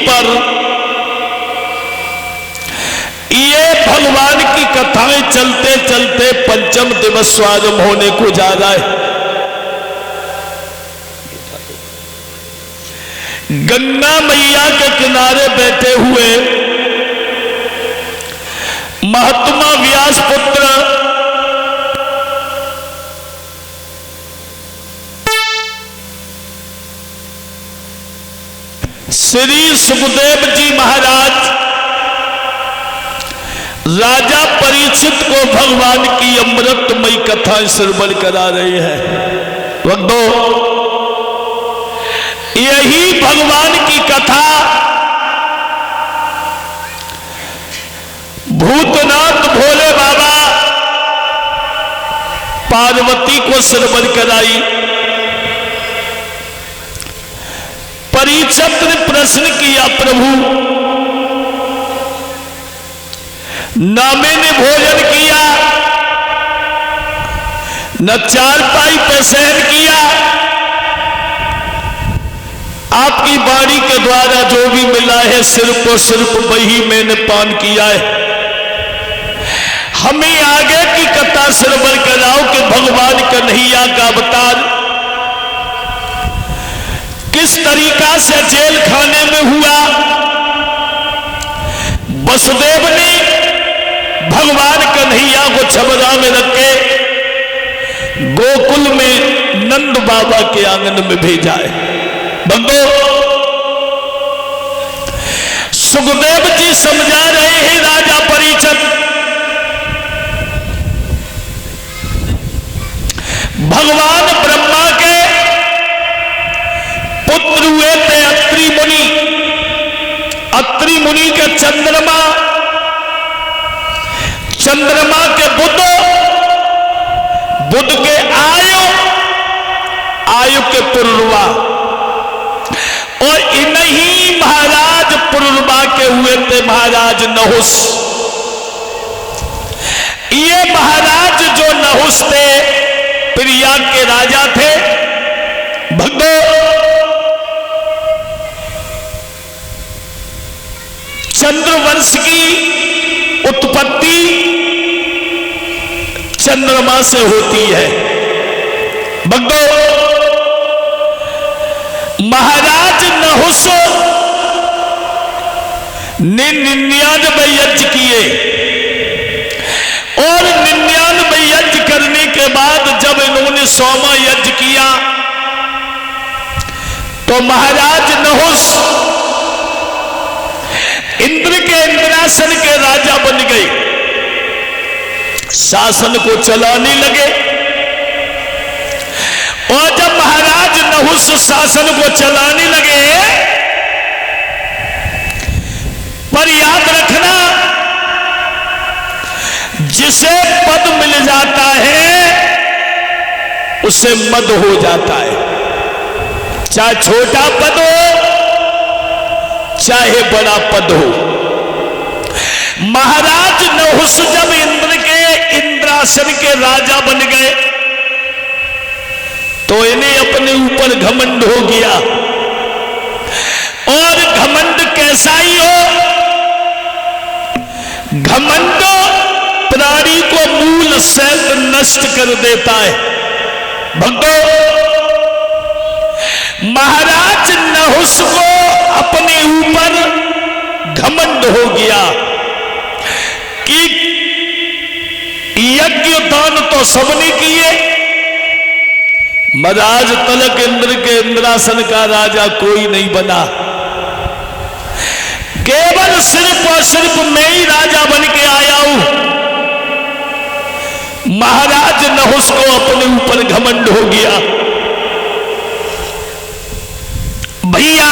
पर ये भगवान की कथाएं चलते चलते पंचम दिवस आरंभ होने को जा रहा है। गंगा मैया के किनारे बैठे हुए महात्मा व्यास पुत्र श्री सुखदेव जी महाराज राजा परीक्षित को भगवान की अमृतमयी कथाएं श्रवण करा रहे हैं। बंदो, यही भगवान की कथा भूतनाथ भोले बाबा पार्वती को श्रवण कराई। परीक्षित ने प्रश्न किया, प्रभु न मैंने भोजन किया, न चारपाई पे शयन किया, आपकी वाणी के द्वारा जो भी मिला है सिर्फ और सिर्फ वही मैंने पान किया है। हमें आगे की कथा श्रवण कराओ कि भगवान कन्हैया का अवतार किस तरीका से जेल खाने में हुआ। वसुदेव ने भगवान कन्हैया को छबरा में रखे गोकुल में नंद बाबा के आंगन में भेजा है। बंदो, सुखदेव जी समझा रहे हैं राजा परीक्षित, भगवान ब्रह्मा के पुत्र हुए थे अत्रि मुनि। अत्रि मुनि के चंद्रमा, चंद्रमा के बुध, बुध के आयु, आयु के पुरुरवा, और इन्हीं महाराज पुरुरवा के हुए थे महाराज नहुस। ये महाराज जो नहुस थे प्रयाग के राजा थे। भक्तों, चंद्रवंश की उत्पत्ति चंद्रमा से होती है। भक्तों, महाराज नहुस ने 99 यज्ञ किए और 99 यज्ञ करने के बाद जब इन्होंने 100वां यज्ञ किया तो महाराज नहुस इंद्र के इंद्रासन के राजा बन गए, शासन को चलाने लगे। और जब महाराज नहुस शासन को चलाने लगे, पर याद रखना, जिसे पद मिल जाता है उसे मद हो जाता है, चाहे छोटा पद हो चाहे बड़ा पद हो। महाराज नहुस जब इंद्र के इंद्रासन के राजा बन गए तो इन्हें अपने ऊपर घमंड हो गया। और घमंड कैसा ही हो, घमंड प्राणी को मूल से नष्ट कर देता है। भक्तों, महाराज नहुस को अपने ऊपर घमंड हो गया कि यज्ञ दान तो सबने किए, महाराज तलक इंद्र के इंद्रासन का राजा कोई नहीं बना, केवल सिर्फ और सिर्फ मैं ही राजा बन के आया हूं। महाराज नहुस को अपने ऊपर घमंड हो गया। भैया,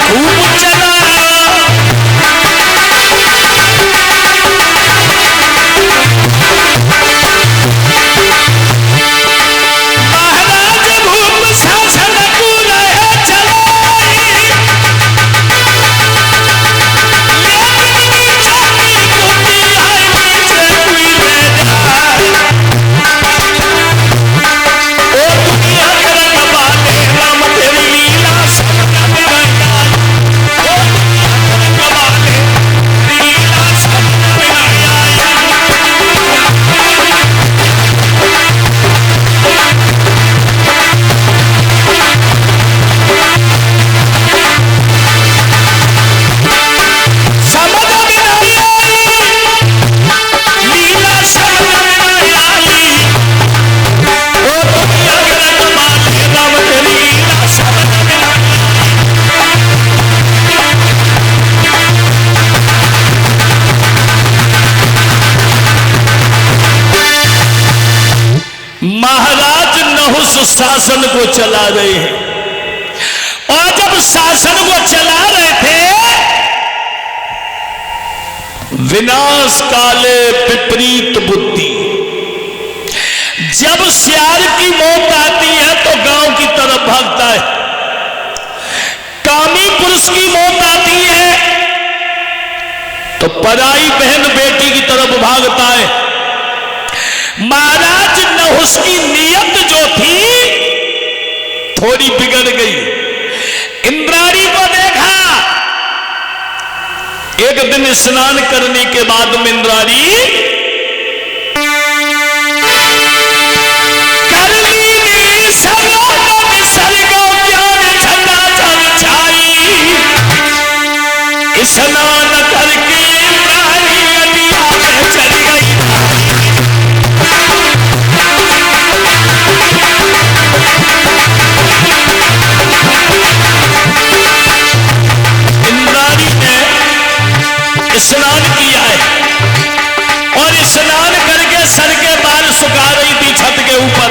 खूब चला महाराज नहुस शासन को चला रहे हैं, और जब शासन को चला रहे थे, विनाश काले विपरीत बुद्धि, जब सियार की मौत आती है तो गांव की तरफ भागता है, कामी पुरुष की मौत आती है तो पराई बहन बेटी की तरफ भागता है। महाराज नहुस की नीयत जो थी थोड़ी बिगड़ गई। इंद्राणी को देखा, एक दिन स्नान करने के बाद में इंद्राणी स्नान करके इंद्राणी नदिया में चली गई। इंद्राणी ने स्नान किया है और स्नान करके सर के बाल सुखा रही थी छत के ऊपर।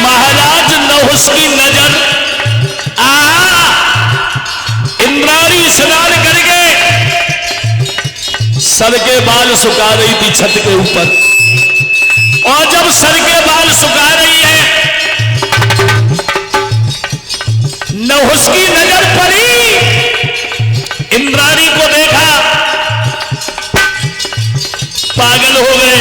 महाराज नहुस की नजर इंद्राणी स्नान करके सर के बाल सुखा रही थी छत के ऊपर, और जब सर के बाल सुखा रही है, नहुस की नजर पड़ी, इंद्राणी को देखा, पागल हो गए।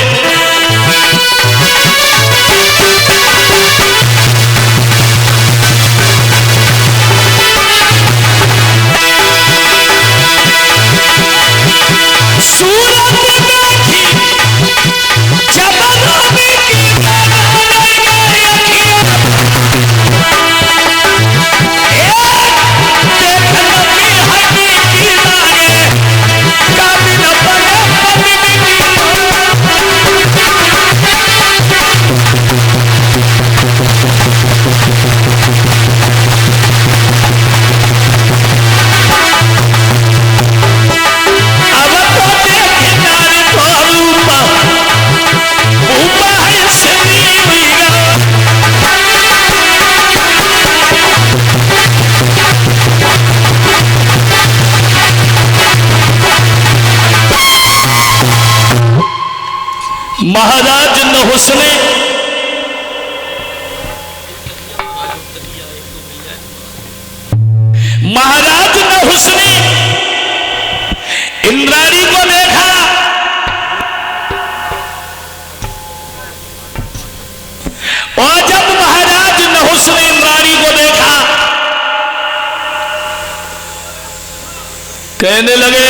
महाराज नहुस ने इंद्राणी को देखा, और जब महाराज नहुस ने इंद्राणी को देखा, कहने लगे,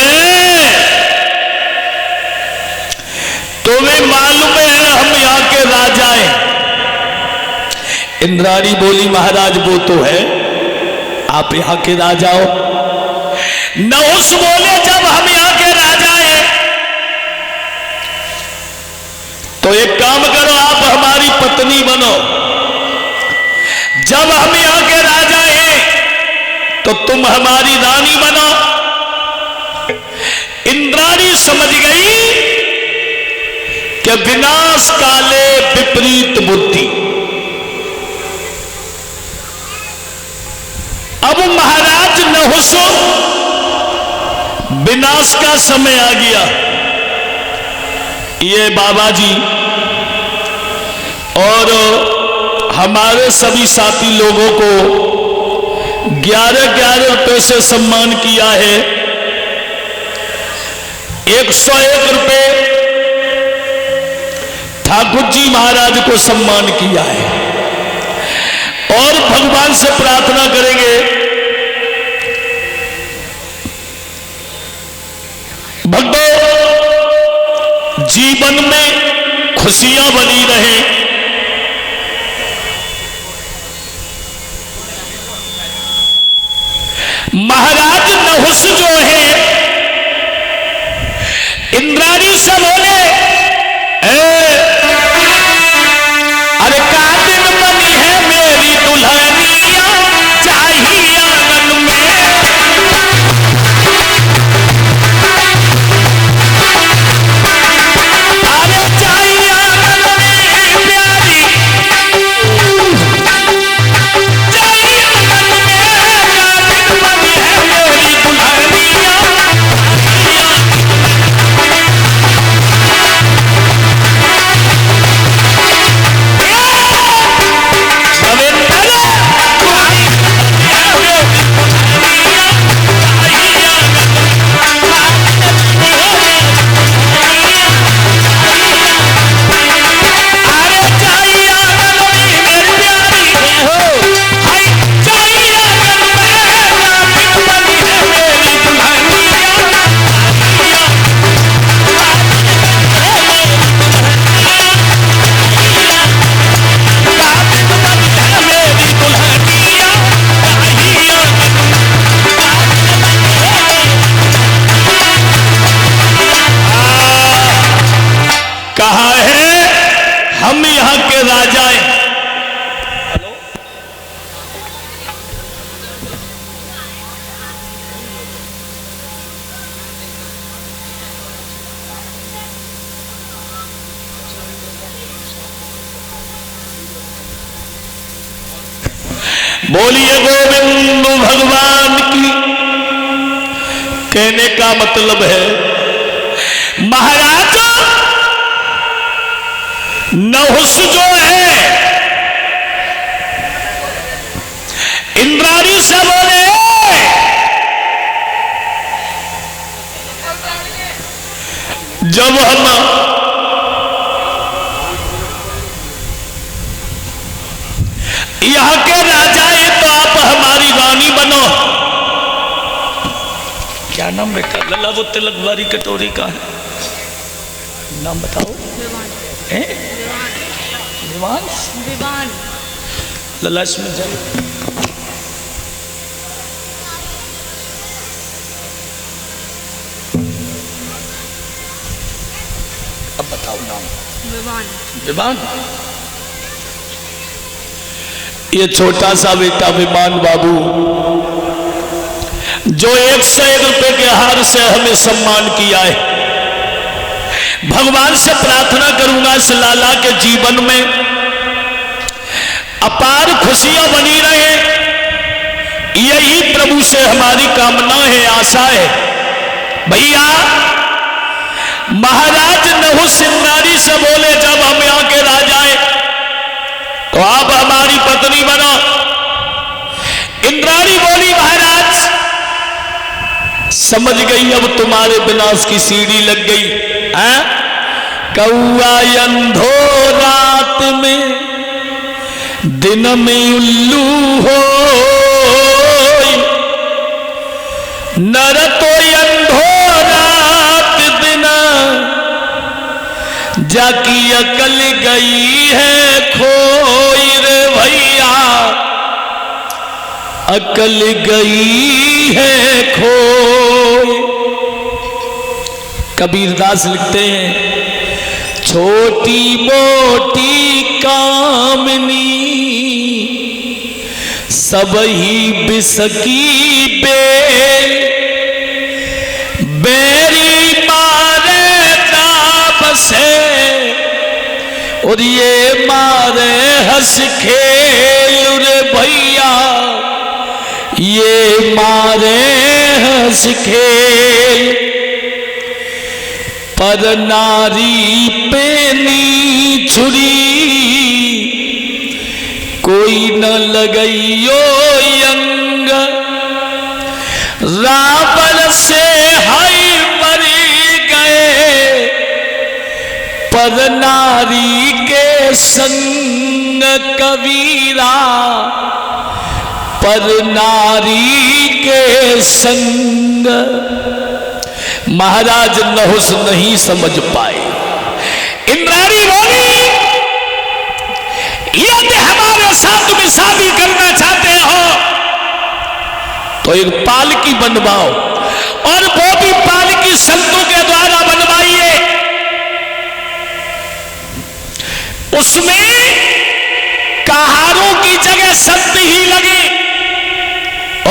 तुम्हें मालूम है हम यहाँ के राजा हैं? इंद्राणी बोली, महाराज वो तो है, आप यहाँ के राजा हो। नहुस बोले, जब हम यहाँ के राजा हैं तो एक काम करो, आप हमारी पत्नी बनो। जब हम यहाँ के राजा हैं तो तुम हमारी रानी बनो। इंद्राणी समझ गई कि विनाश काले विपरीत बुद्धि। अब महाराज नहुस, विनाश का समय आ गया। ये बाबा जी और हमारे सभी साथी लोगों को 11-11 रुपए से सम्मान किया है। 101 रुपए ठाकुर जी महाराज को सम्मान किया है, और भगवान से प्रार्थना करेंगे जीवन में खुशियां बनी रहे। महाराज नहुस जो है इंद्राणी से बोले, अरे कातिल बनी है मेरी दुल्हनिया, चाहिए आंगन में। अरे चाहिए आंगन में प्यारी, चाहिए आंगन में, कातिल बनी है मेरी दुल्हनिया। हम यहां के राजा हैं। हेलो, बोलिए गोविंद भगवान की। कहने का मतलब है महाराज नहुस जो है इंद्राणी से बोले, जब हम यहां के राजा हैं तो आप हमारी रानी बनो। क्या नाम बेटा? लला वो तिलकबारी कटोरी का है नाम बताओ। विवान लला इसमें जाए। अब बताओ नाम। विवान। ये छोटा सा बेटा विमान बाबू जो 101 रुपए के हार से हमें सम्मान किया है, भगवान से प्रार्थना करूंगा इस लाला के जीवन में अपार खुशियां बनी रहे। यही प्रभु से हमारी कामना है, आशा है। भैया महाराज नहुस इंद्राणी से बोले, जब हम यहाँ के राजा हैं तो आप हमारी पत्नी बनो। इंद्राणी बोली, महाराज समझ गई, अब तुम्हारे विनाश की सीढ़ी लग गई। कौआ अंधो रात में दिन में उल्लू हो, नर तो अंधो रात दिन जाकी अकल गई है खोई रे भैया, अकल गई है खोई। कबीरदास लिखते हैं, छोटी मोटी कामनी सब ही बिसकी बेल, बेरी मारे ताप से और ये मारे हंस खेल रे भैया, ये मारे हंस खेल। पर नारी पेनी छुरी कोई न लगइयो यंग, रावण से हाय मरी गए पर नारी के संग कबीरा, पर नारी के संग। महाराज नहुस नहीं समझ पाए, शादी करना चाहते हो तो एक पालकी बनवाओ, और वो भी पालकी संतों के द्वारा बनवाइए। उसमें कहारों की जगह संत ही लगे,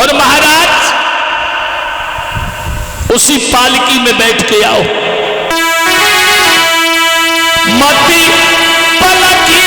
और महाराज उसी पालकी में बैठ के आओ। मती पलकी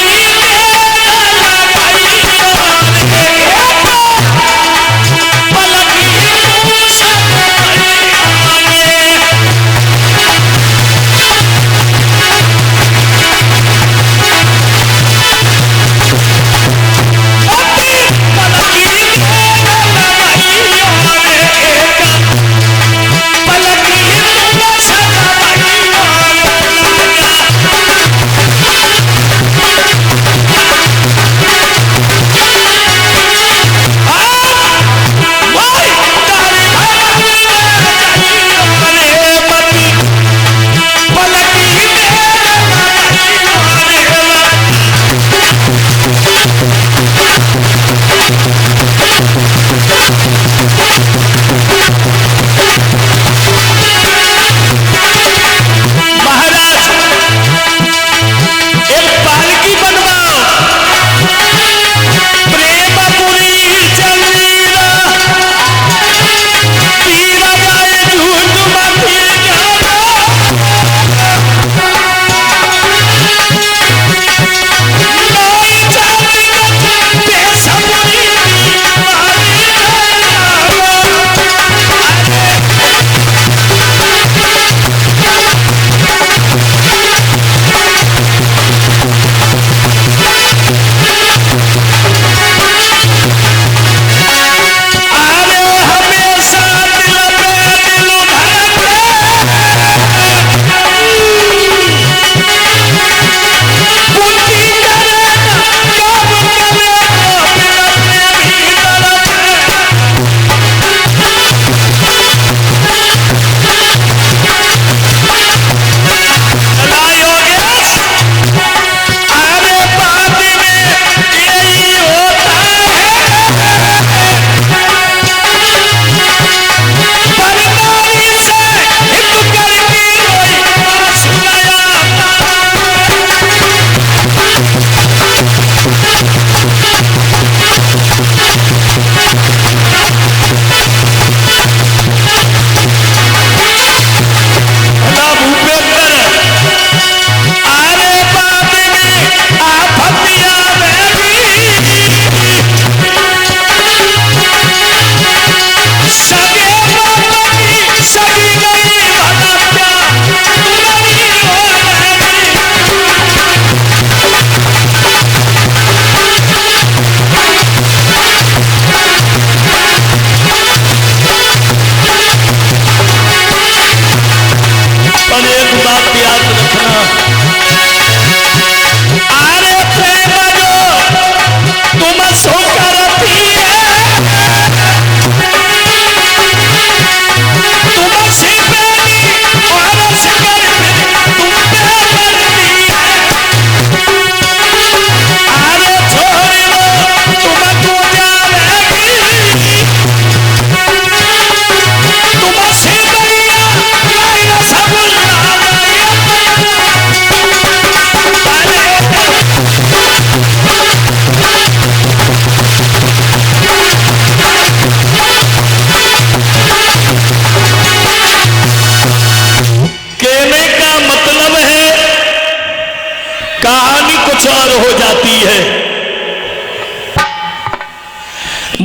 कुछ और हो जाती है।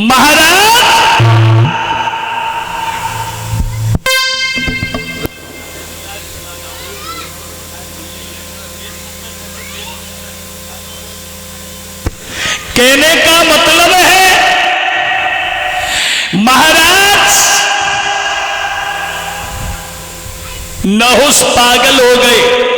महाराज कहने का मतलब है महाराज नहुस पागल हो गए।